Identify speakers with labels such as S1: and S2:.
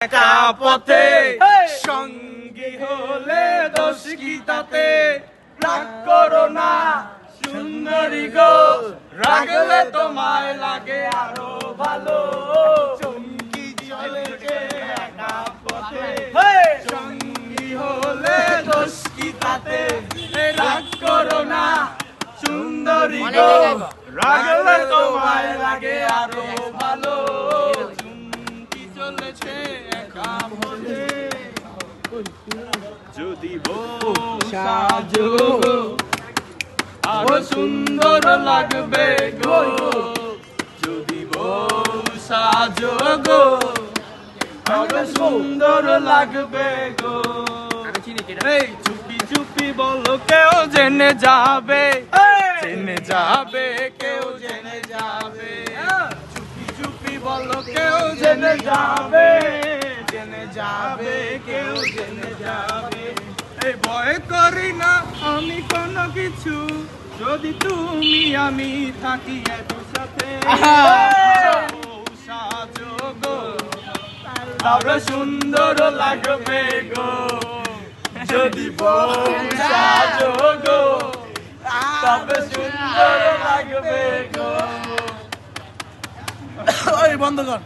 S1: একা পথে সঙ্গী হলে দোষ কি তাতে, রাগ করো না সুন্দরী গো, রাগলে তোমায় লাগে আরো ভালো। চমকি চলেছে একা পথে সঙ্গী হলে দোষ কি তাতে, রাগ করো না সুন্দরী গো, রাগলে তোমায় লাগে আরো ভালো। চমকি চলেছে একা পথে যদি বউ সাজো আরো সুন্দর লাগবে গো, যদি বউ সাজো গো আরো সুন্দর লাগবে গো। এই চুপি চুপি বলো কেউ জেনে যাবে, জেনে যাবে কেউ জেনে যাবে, চুপি চুপি বলো কেউ জেনে যাবে, জেনে যাবে কেউ জেনে যাবে। এই ভয় করি না আমি কোনো কিছু, যদি তুমি আমি থাকি একসাথে। সাজো গো আরো সুন্দর লাগবে গো, যদি বউ সাজো গো তবে সুন্দর লাগবে গো। ওই বন্ধ কর।